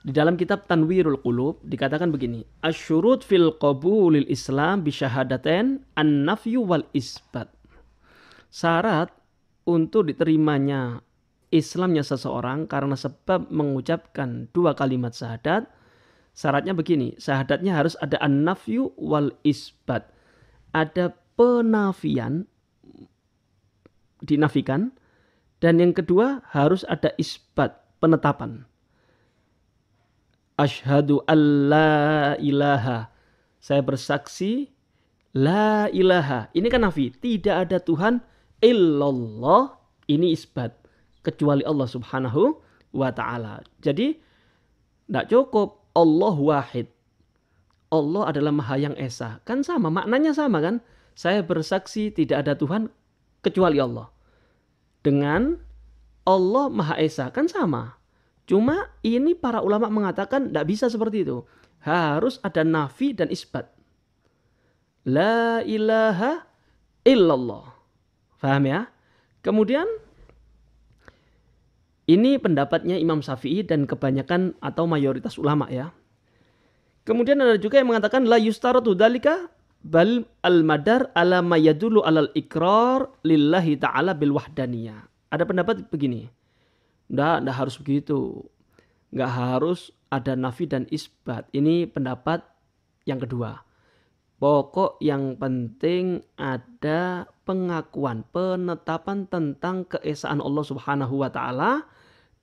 Di dalam kitab Tanwirul Qulub dikatakan begini, asyurut fil qabulil Islam bisyahadatain an-nafyu wal isbat. Syarat untuk diterimanya Islamnya seseorang karena sebab mengucapkan dua kalimat syahadat, syaratnya begini, syahadatnya harus ada an-nafyu wal isbat. Ada penafian, dinafikan, dan yang kedua harus ada isbat, penetapan. Asyhadu alla ilaha. Saya bersaksi la ilaha. Ini kan nafi. Tidak ada Tuhan illallah. Ini isbat. Kecuali Allah subhanahu wa ta'ala. Jadi tidak cukup Allah wahid. Allah adalah Maha yang Esa. Kan sama, maknanya sama kan? Saya bersaksi tidak ada Tuhan kecuali Allah. Dengan Allah Maha Esa, kan sama. Cuma ini para ulama mengatakan tidak bisa seperti itu. Harus ada nafi dan isbat. La ilaha illallah. Faham ya? Kemudian ini pendapatnya Imam Syafi'i dan kebanyakan atau mayoritas ulama ya. Kemudian ada juga yang mengatakan la yustaratu dzalika bal al-madar ala ma yadullu alal ikrar lillahi ta'ala bil wahdaniyah. Ada pendapat begini. Nggak harus begitu. Nggak harus ada nafi dan isbat. Ini pendapat yang kedua. Pokok yang penting ada pengakuan, penetapan tentang keesaan Allah subhanahu wa ta'ala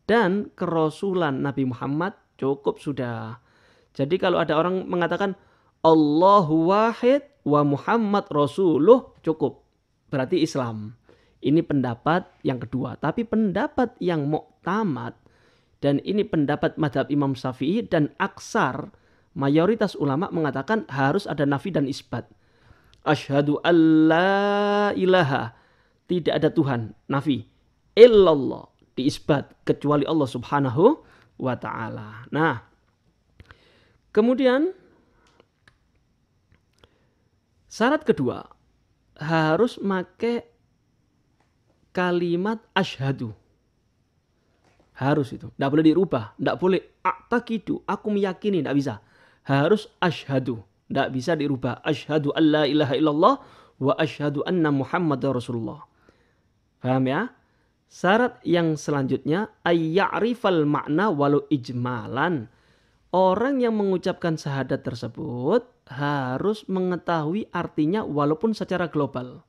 dan kerasulan Nabi Muhammad cukup sudah. Jadi kalau ada orang mengatakan Allahu wahid wa Muhammad rasuluh cukup. Berarti Islam. Ini pendapat yang kedua. Tapi pendapat yang muktamad dan ini pendapat madhab Imam Syafi'i dan aksar mayoritas ulama mengatakan harus ada nafi dan isbat. Asyhadu alla ilaha. Tidak ada Tuhan. Nafi. Illallah. Diisbat. Kecuali Allah subhanahu wa ta'ala. Nah. Kemudian. Syarat kedua. Harus make kalimat asyhadu. Harus itu. Tidak boleh dirubah. Tidak boleh a'taqidu. Aku meyakini. Tidak bisa. Harus asyhadu. Tidak bisa dirubah. Asyhadu an la ilaha illallah wa asyhadu anna Muhammad Rasulullah. Paham ya? Syarat yang selanjutnya ayya'rifal makna walau ijmalan. Orang yang mengucapkan syahadat tersebut harus mengetahui artinya walaupun secara global.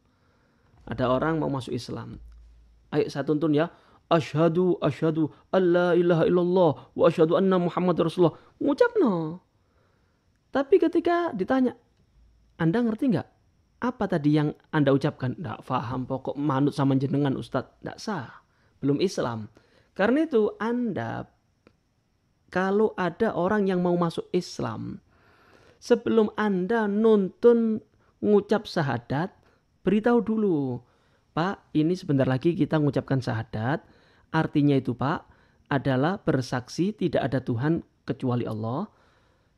Ada orang mau masuk Islam. Ayo saya tuntun ya. Asyhadu alla ilaha illallah wa asyhadu anna Muhammad Rasulullah. Ngucap no. Tapi ketika ditanya, Anda ngerti nggak? Apa tadi yang Anda ucapkan? Nggak paham, pokok manut sama jenengan Ustadz. Nggak sah. Belum Islam. Karena itu Anda, kalau ada orang yang mau masuk Islam, sebelum Anda nuntun ngucap syahadat, beritahu dulu. Pak, ini sebentar lagi kita mengucapkan syahadat. Artinya itu Pak, adalah bersaksi tidak ada Tuhan kecuali Allah.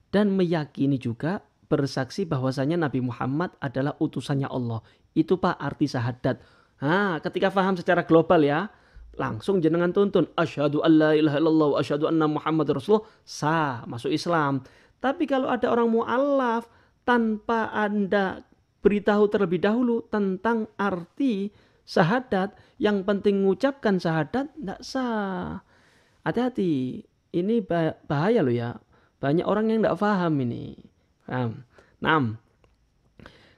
Dan meyakini juga bersaksi bahwasanya Nabi Muhammad adalah utusannya Allah. Itu Pak arti syahadat. Nah, ketika paham secara global ya, langsung jenengan tuntun. Asyhadu an la ilaha illallah wa asyhadu anna Muhammad Rasulullah. Sah, masuk Islam. Tapi kalau ada orang mu'alaf, tanpa Anda beritahu terlebih dahulu tentang arti syahadat, yang penting mengucapkan syahadat, tidak sah. Hati-hati, ini bahaya loh ya. Banyak orang yang tidak paham ini. Nah,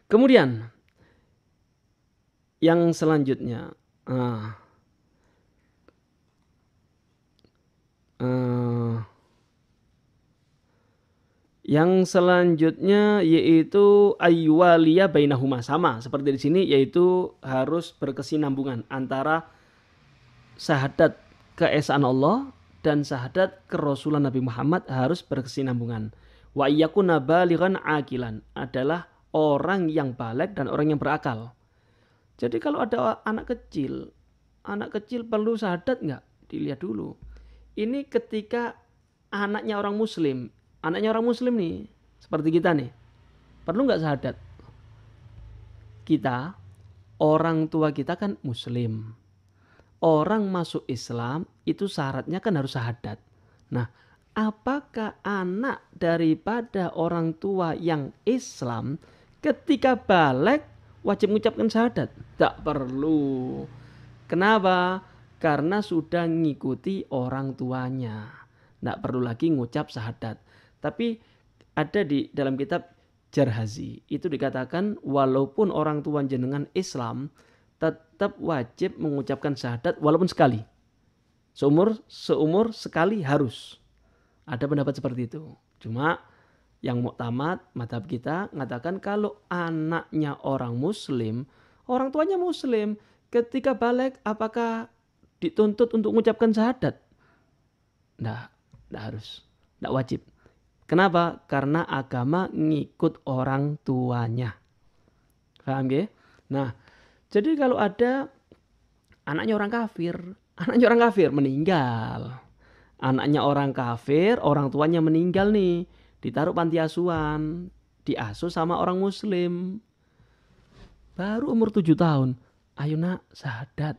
kemudian yang selanjutnya, yang selanjutnya yaitu ayyuwaliya bainahuma, sama seperti di sini, yaitu harus berkesinambungan antara syahadat keesaan Allah dan syahadat kerasulan Nabi Muhammad harus berkesinambungan. Wa iyyakuna balighan aqilan, adalah orang yang baligh dan orang yang berakal. Jadi kalau ada anak kecil perlu syahadat nggak? Dilihat dulu. Ini ketika anaknya orang muslim nih, seperti kita nih, perlu nggak syahadat? Kita, orang tua kita kan muslim. Orang masuk Islam itu syaratnya kan harus syahadat. Nah, apakah anak daripada orang tua yang Islam ketika balik wajib mengucapkan syahadat? Tak perlu. Kenapa? Karena sudah ngikuti orang tuanya. Tidak perlu lagi ngucap syahadat. Tapi ada di dalam kitab Jarhazi itu dikatakan walaupun orang tua jenengan Islam tetap wajib mengucapkan syahadat walaupun sekali. Seumur sekali harus. Ada pendapat seperti itu. Cuma yang muktamad mazhab kita mengatakan kalau anaknya orang muslim, orang tuanya muslim, ketika balik apakah dituntut untuk mengucapkan syahadat? Tidak harus, tidak wajib. Kenapa? Karena agama ngikut orang tuanya. Paham ya? Nah, jadi kalau ada anaknya orang kafir meninggal. Anaknya orang kafir, orang tuanya meninggal nih, ditaruh panti asuhan, diasuh sama orang muslim. Baru umur 7 tahun. Ayo nak, syahadat.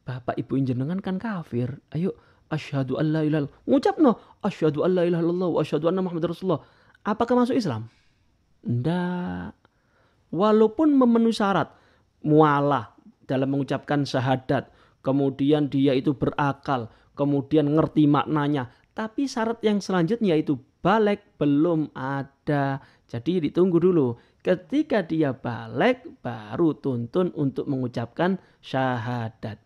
Bapak ibu jenengan kan kafir. Ayo, asyhadu an la ilaha illallah. Ngucap no, asyhadu an la ilaha illallah wa asyhadu anna Muhammadar Rasulullah. Apakah masuk Islam? Enggak. Walaupun memenuhi syarat mualah dalam mengucapkan syahadat, kemudian dia itu berakal, kemudian ngerti maknanya, tapi syarat yang selanjutnya itu balik belum ada. Jadi ditunggu dulu. Ketika dia balik baru tuntun untuk mengucapkan syahadat.